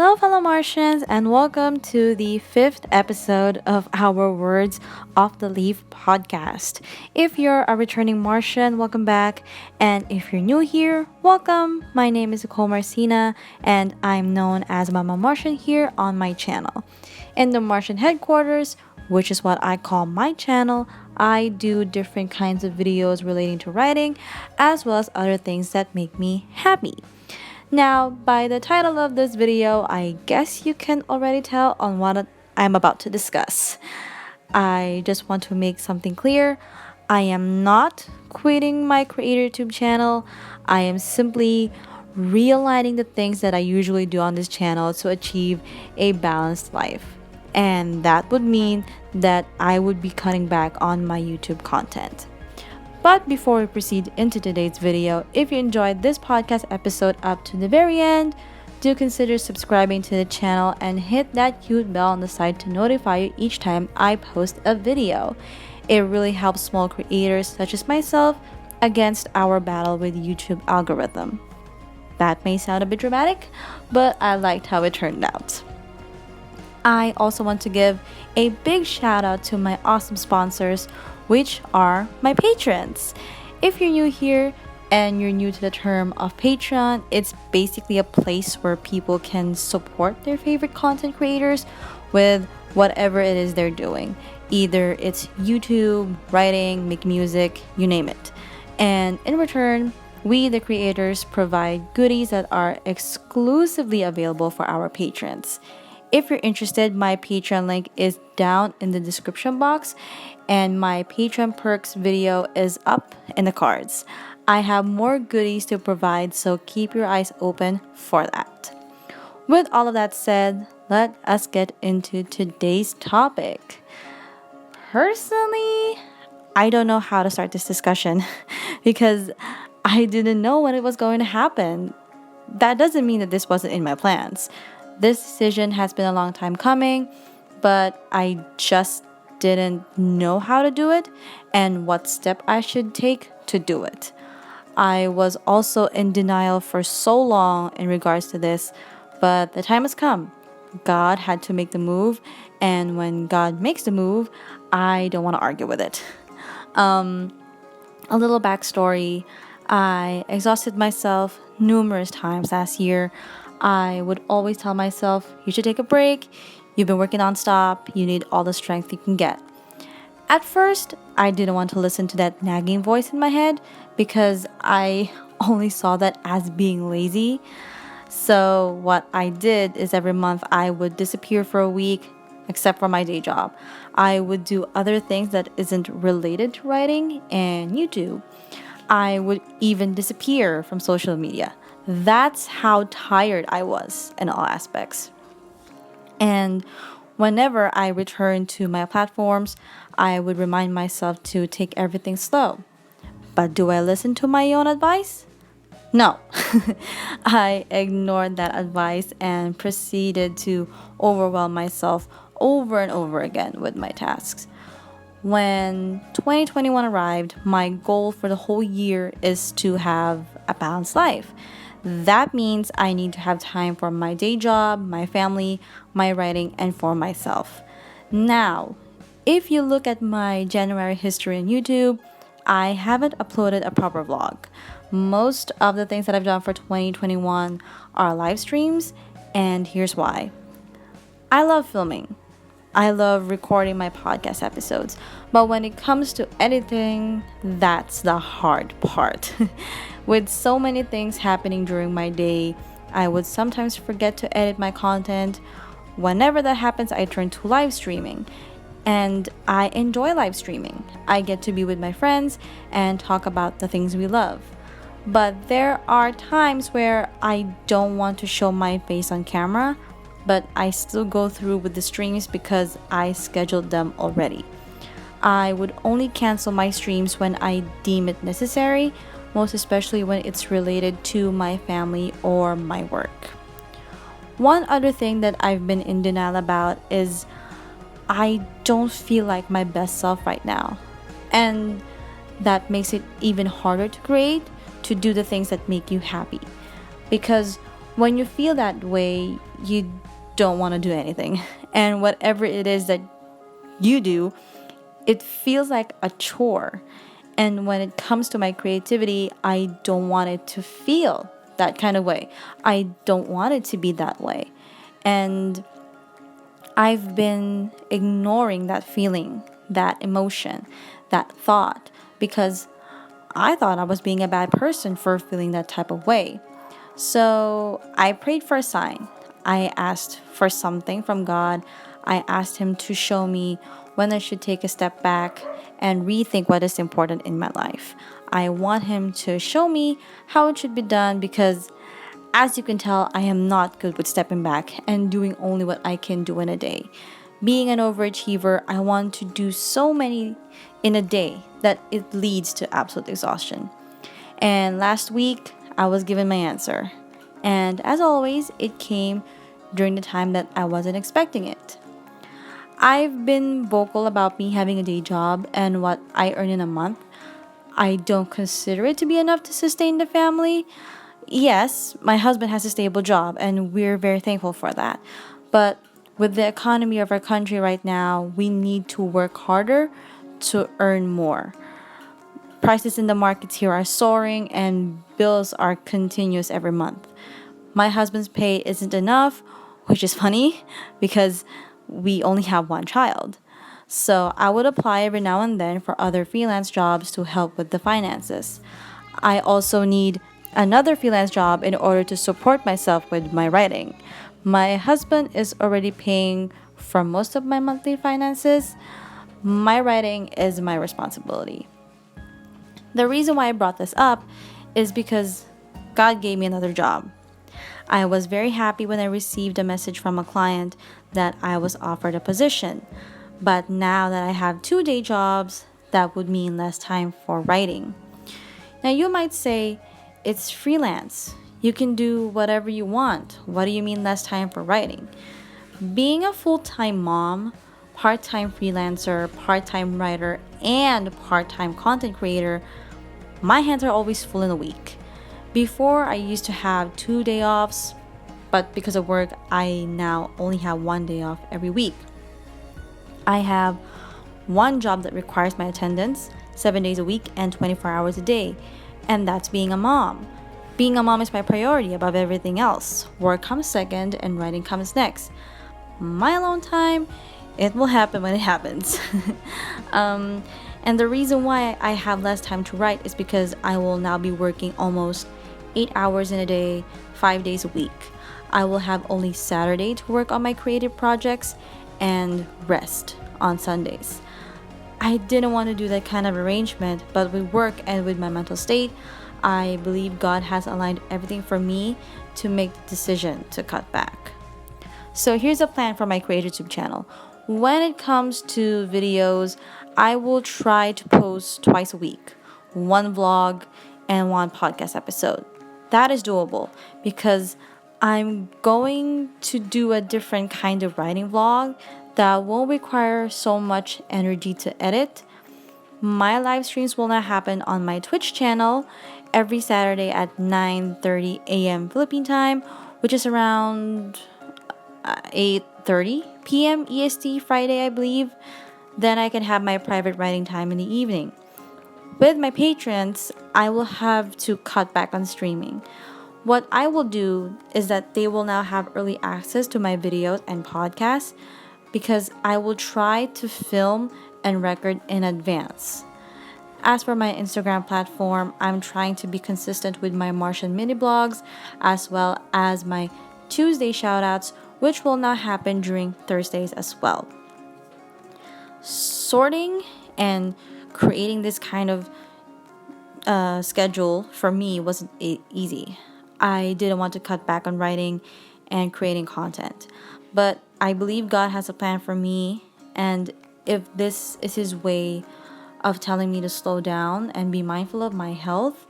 Hello, fellow Martians, and welcome to the fifth episode of our Words Off the Leaf podcast. If you're a returning Martian, welcome back. And if you're new here, welcome. My name is Nicole Marcina, and I'm known as Mama Martian here on my channel. In the Martian headquarters, which is what I call my channel, I do different kinds of videos relating to writing, as well as other things that make me happy. Now, by the title of this video, I guess you can already tell on what I'm about to discuss. I just want to make something clear. I am not quitting my CreatorTube channel. I am simply realigning the things that I usually do on this channel to achieve a balanced life. And that would mean that I would be cutting back on my YouTube content. But before we proceed into today's video, if you enjoyed this podcast episode up to the very end, do consider subscribing to the channel and hit that cute bell on the side to notify you each time I post a video. It really helps small creators such as myself against our battle with YouTube algorithm. That may sound a bit dramatic, but I liked how it turned out. I also want to give a big shout out to my awesome sponsors, which are my patrons. If you're new here and you're new to the term of Patreon, it's basically a place where people can support their favorite content creators with whatever it is they're doing. Either it's YouTube, writing, making music, you name it. And in return, we, the creators, provide goodies that are exclusively available for our patrons. If you're interested, my Patreon link is down in the description box, and my Patreon perks video is up in the cards. I have more goodies to provide, so keep your eyes open for that. With all of that said, let us get into today's topic. Personally, I don't know how to start this discussion because I didn't know when it was going to happen. That doesn't mean that this wasn't in my plans. This decision has been a long time coming, but I just didn't know how to do it and what step I should take to do it. I was also in denial for so long in regards to this, but the time has come. God had to make the move, and when God makes the move, I don't want to argue with it. A little backstory. I exhausted myself numerous times last year. I would always tell myself, you should take a break. You've been working nonstop. You need all the strength you can get. At first, I didn't want to listen to that nagging voice in my head because I only saw that as being lazy. So what I did is every month I would disappear for a week, except for my day job. I would do other things that isn't related to writing and YouTube. I would even disappear from social media. That's how tired I was in all aspects. And whenever I returned to my platforms, I would remind myself to take everything slow. But do I listen to my own advice? No. I ignored that advice and proceeded to overwhelm myself over and over again with my tasks. When 2021 arrived, my goal for the whole year is to have a balanced life. That means I need to have time for my day job, my family, my writing, and for myself. Now, if you look at my January history on YouTube, I haven't uploaded a proper vlog. Most of the things that I've done for 2021 are live streams, and here's why. I love filming. I love recording my podcast episodes, but when it comes to editing, that's the hard part. With so many things happening during my day, I would sometimes forget to edit my content. Whenever that happens, I turn to live streaming. And I enjoy live streaming. I get to be with my friends and talk about the things we love. But there are times where I don't want to show my face on camera, but I still go through with the streams because I scheduled them already. I would only cancel my streams when I deem it necessary, most especially when it's related to my family or my work. One other thing that I've been in denial about is I don't feel like my best self right now. And that makes it even harder to create, to do the things that make you happy. Because When you feel that way, you don't want to do anything. And whatever it is that you do, it feels like a chore. And when it comes to my creativity, I don't want it to feel that kind of way. I don't want it to be that way. And I've been ignoring that feeling, that emotion, that thought, because I thought I was being a bad person for feeling that type of way. So I prayed for a sign. I asked for something from God. I asked Him to show me when I should take a step back and rethink what is important in my life. I want Him to show me how it should be done because, as you can tell, I am not good with stepping back and doing only what I can do in a day. Being an overachiever, I want to do so many in a day that it leads to absolute exhaustion. And last week, I was given my answer. And as always, it came during the time that I wasn't expecting it. I've been vocal about me having a day job and what I earn in a month. I don't consider it to be enough to sustain the family. Yes, my husband has a stable job and we're very thankful for that. But with the economy of our country right now, we need to work harder to earn more. Prices in the markets here are soaring and bills are continuous every month. My husband's pay isn't enough, which is funny because we only have one child. So I would apply every now and then for other freelance jobs to help with the finances. I also need another freelance job in order to support myself with my writing. My husband is already paying for most of my monthly finances. My writing is my responsibility. The reason why I brought this up is because God gave me another job. I was very happy when I received a message from a client that I was offered a position. But now that I have 2 day jobs, that would mean less time for writing. Now you might say, it's freelance. You can do whatever you want. What do you mean less time for writing? Being a full-time mom, part-time freelancer, part-time writer, and part-time content creator, my hands are always full in a week. Before, I used to have 2 day offs, but because of work, I now only have 1 day off every week. I have one job that requires my attendance 7 days a week and 24 hours a day, and that's being a mom. Being a mom is my priority above everything else. Work comes second and writing comes next. My alone time, it will happen when it happens. And the reason why I have less time to write is because I will now be working almost 8 hours in a day, 5 days a week. I will have only Saturday to work on my creative projects and rest on Sundays. I didn't want to do that kind of arrangement, but with work and with my mental state, I believe God has aligned everything for me to make the decision to cut back. So here's a plan for my CreatorTube channel. When it comes to videos, I will try to post twice a week, 1 vlog and 1 podcast episode. That is doable because I'm going to do a different kind of writing vlog that won't require so much energy to edit. My live streams will now happen on my Twitch channel every Saturday at 9:30 a.m. Philippine time, which is around 8:30 p.m. EST Friday, I believe. Then I can have my private writing time in the evening. With my patrons, I will have to cut back on streaming. What I will do is that they will now have early access to my videos and podcasts because I will try to film and record in advance. As for my Instagram platform, I'm trying to be consistent with my Martian mini blogs as well as my Tuesday shoutouts, which will now happen during Thursdays as well. Sorting and creating this kind of schedule for me wasn't easy. I didn't want to cut back on writing and creating content, but I believe God has a plan for me, and if this is His way of telling me to slow down and be mindful of my health,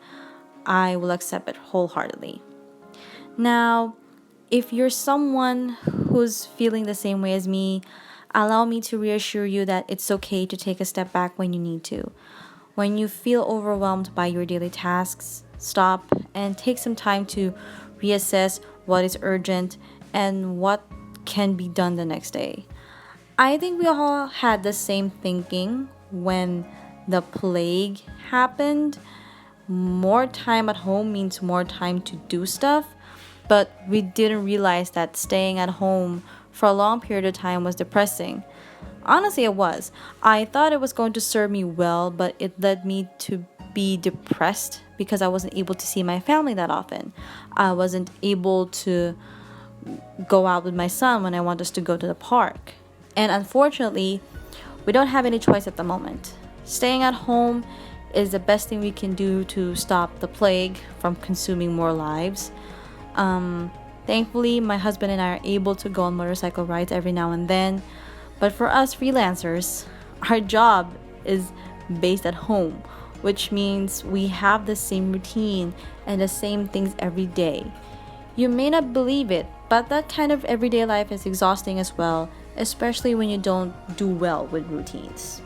I will accept it wholeheartedly. Now, if you're someone who's feeling the same way as me, allow me to reassure you that it's okay to take a step back when you need to. When you feel overwhelmed by your daily tasks, stop and take some time to reassess what is urgent, and what can be done the next day. I think we all had the same thinking when the plague happened. More time at home means more time to do stuff, but we didn't realize that staying at home for a long period of time was depressing. Honestly, it was. I thought it was going to serve me well, but it led me to be depressed because I wasn't able to see my family that often. I wasn't able to go out with my son when I want us to go to the park. And unfortunately, we don't have any choice at the moment. Staying at home is the best thing we can do to stop the plague from consuming more lives. Thankfully, my husband and I are able to go on motorcycle rides every now and then. But for us freelancers, our job is based at home, which means we have the same routine and the same things every day. You may not believe it, but that kind of everyday life is exhausting as well, especially when you don't do well with routines.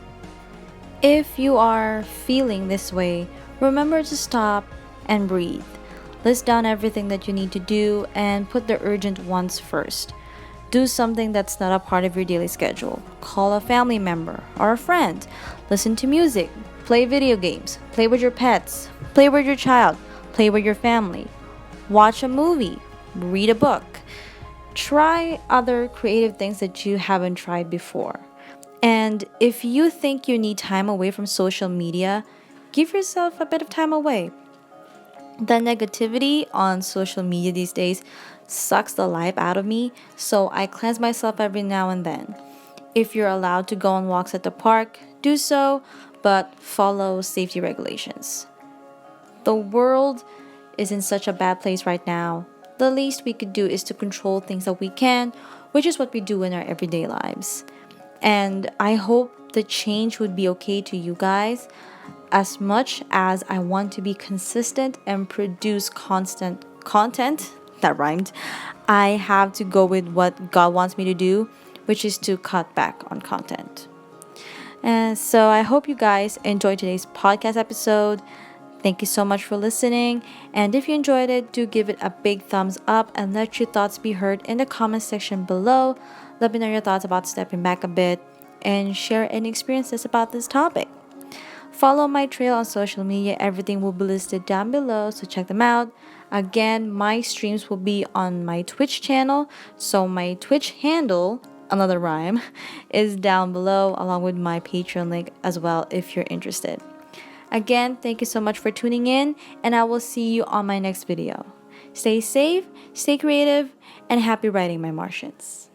If you are feeling this way, remember to stop and breathe. List down everything that you need to do and put the urgent ones first. Do something that's not a part of your daily schedule. Call a family member or a friend. Listen to music. Play video games. Play with your pets. Play with your child. Play with your family. Watch a movie. Read a book. Try other creative things that you haven't tried before. And if you think you need time away from social media, give yourself a bit of time away. The negativity on social media these days sucks the life out of me, so I cleanse myself every now and then. If you're allowed to go on walks at the park, do so, but follow safety regulations. The world is in such a bad place right now. The least we could do is to control things that we can, which is what we do in our everyday lives. And I hope the change would be okay to you guys. As much as I want to be consistent and produce constant content, that rhymed, I have to go with what God wants me to do, which is to cut back on content. And so I hope you guys enjoyed today's podcast episode. Thank you so much for listening. And if you enjoyed it, do give it a big thumbs up and let your thoughts be heard in the comment section below. Let me know your thoughts about stepping back a bit and share any experiences about this topic. Follow my trail on social media. Everything will be listed down below, so check them out. Again, my streams will be on my Twitch channel, so my Twitch handle, another rhyme, is down below along with my Patreon link as well if you're interested. Again, thank you so much for tuning in, and I will see you on my next video. Stay safe, stay creative, and happy writing, my Marcians.